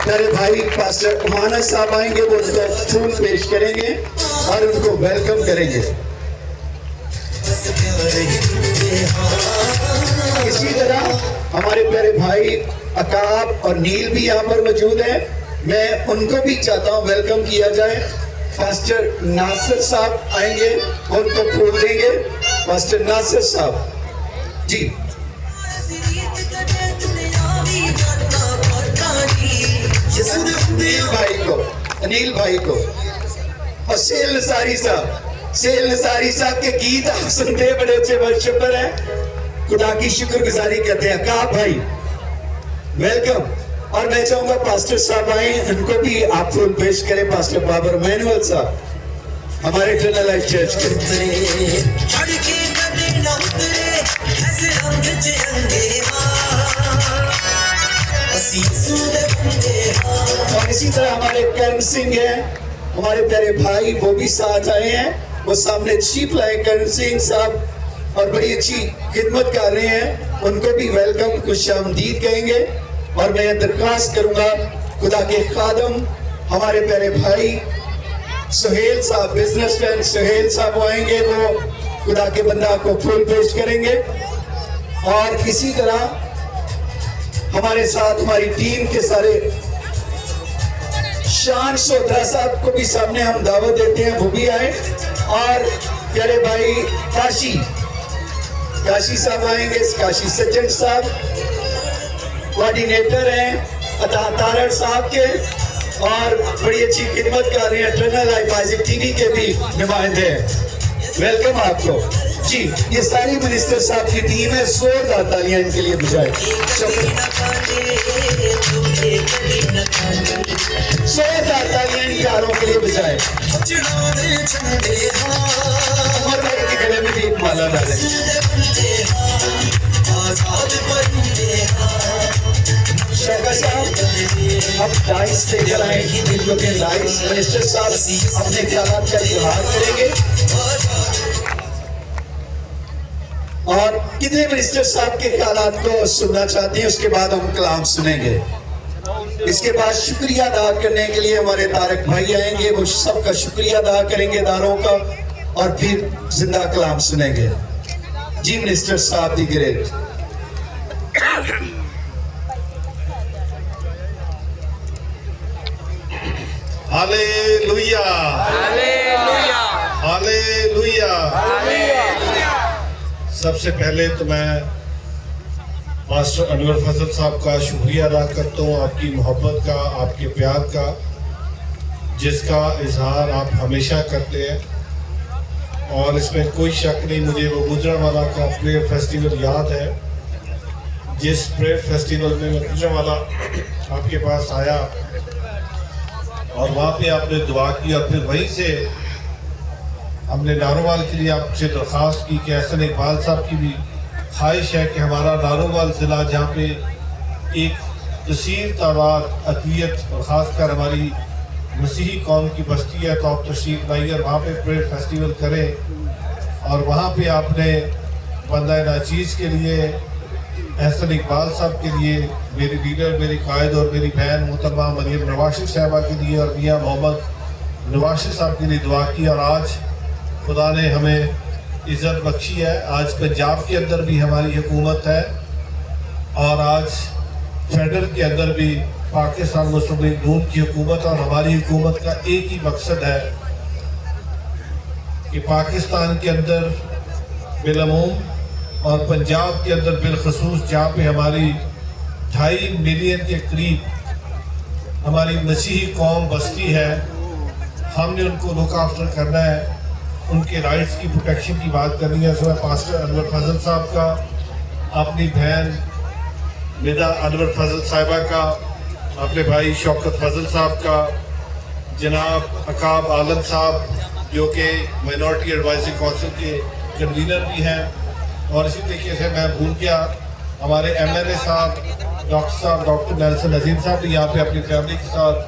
मेरे भाई पास्टर मानस साहब आएंगे, वो उनको फूल पेश करेंगे और उनको वेलकम करेंगे। इसी तरह हमारे प्यारे भाई अकाब और नील भी यहाँ पर मौजूद हैं। मैं उनको भी चाहता हूँ वेलकम किया जाए। पास्टर नासिर साहब आएंगे, उनको फूल देंगे। पास्टर नासिर साहब जी। अनिल भाई को और सेल नसारी साहब के गीत आप सुनते हैं, बड़े अच्छे वर्शिपर हैं, खुदा की शुक्रगुजारी करते हैं। अकाब भाई वेलकम। और मैं चाहूंगा पास्टर साहब आए, उनको भी आप फूल पेश करें। पास्टर बाबर मैनुअल साहब हमारे इटर्नल लाइफ चर्च के। और इसी तरह हमारे करण सिंह हैं, हमारे प्यारे भाई, वो भी साथ आए हैं। वो सामने चीफ लाए करण सिंह साहब और बड़ी अच्छी खिदमत कर रहे हैं, उनको भी वेलकम खुशामदीद कहेंगे। और मैं दरख्वास्त करूंगा खुदा के खादम हमारे प्यारे भाई सुहेल साहब, बिजनेसमैन सुहेल साहब आएंगे, वो खुदा के बंदा को फूल पेश करेंगे। और इसी तरह हमारे साथ हमारी टीम के सारे शान सोत्रा साहब को भी सामने हम दावत देते हैं, वो भी आए। और प्यारे भाई काशी साहब आएंगे, काशी सज्जन साहब कोऑर्डिनेटर हैं तारड़ साहब के और बड़ी अच्छी खिदमत कर रहे हैं। इटर्नल लाइफ आइज़ैक टीवी के भी नुमाइंदे हैं। वेलकम आपको जी। ये सारी मिनिस्टर साहब की टीम है, जोरदार तालियां इनके लिए बजाएं। जोरदार तालियां इन यारों के लिए बजाएं। उमर भाई के गले में भी एक माला डालें। शौकत साहब अब डाइस लेकर आए, डाइस मिनिस्टर साहब अपने ख्यालात का इजहार करेंगे। और कितने मिनिस्टर साहब के ख्यालात को सुनना चाहते हैं, उसके बाद हम कलाम सुनेंगे। इसके बाद शुक्रिया अदा करने के लिए हमारे तारक भाई आएंगे, वो सबका शुक्रिया अदा करेंगे दारों का, और फिर जिंदा कलाम सुनेंगे। जी मिनिस्टर साहब the great. Hallelujah, hallelujah, hallelujah. सबसे पहले तो मैं मास्टर अनवर फजल साहब का शुक्रिया अदा करता हूँ, आपकी मोहब्बत का, आपके प्यार का, जिसका इजहार आप हमेशा करते हैं। और इसमें कोई शक नहीं, मुझे वो गुजरांवाला का प्रेयर फेस्टिवल याद है। जिस प्रेयर फेस्टिवल में मैं गुजरांवाला आपके पास आया और वहाँ पे आपने दुआ की, और फिर वहीं से हमने नारोवाल के लिए आपसे दरख्वास्त की कि एहसन इकबाल साहब की भी ख्वाहिश है कि हमारा नारोवाल ज़िला, जहाँ पे एक कसीर तादाद अक़लियत और ख़ासकर हमारी मसीही कौम की बस्ती है, तो आप तशरीफ़ लाइए और वहाँ पे प्रेयर फेस्टिवल करें। और वहाँ पे आपने बंदा नाचीज़ के लिए, एहसन इकबाल साहब के लिए, मेरी लीडर, मेरी कायद और मेरी बहन मोहतरमा मरियम नवाशिर साहबा के लिए और मियाँ मोहम्मद नवाशिर साहब के लिए दुआ की। और आज खुदा ने हमें इज़्ज़त बख्शी है, आज पंजाब के अंदर भी हमारी हुकूमत है, और आज फेडरल के अंदर भी पाकिस्तान मुस्लिम लीग नून की हुकूमत। और हमारी हुकूमत का एक ही मकसद है कि पाकिस्तान के अंदर बिलअमूम और पंजाब के अंदर बिलखसूस, जहाँ पे हमारी 2.5 मिलियन के करीब हमारी मसीही कौम बस्ती है, हमने उनको लुक आफ्टर करना है, उनके राइट्स की प्रोटेक्शन की बात करनी है। इसमें पास्टर अनवर फजल साहब का, अपनी बहन निदा अनवर फजल साहिबा का, अपने भाई शौकत फजल साहब का, जनाब अकाब आलम साहब जो कि माइनॉरिटी एडवाइजरी काउंसिल के कन्वीनर भी हैं। और इसी तरीके से मैं भूल गया, हमारे MLA साहब डॉक्टर नेल्सन नज़ीम साहब भी यहाँ पे अपनी फैमिली के साथ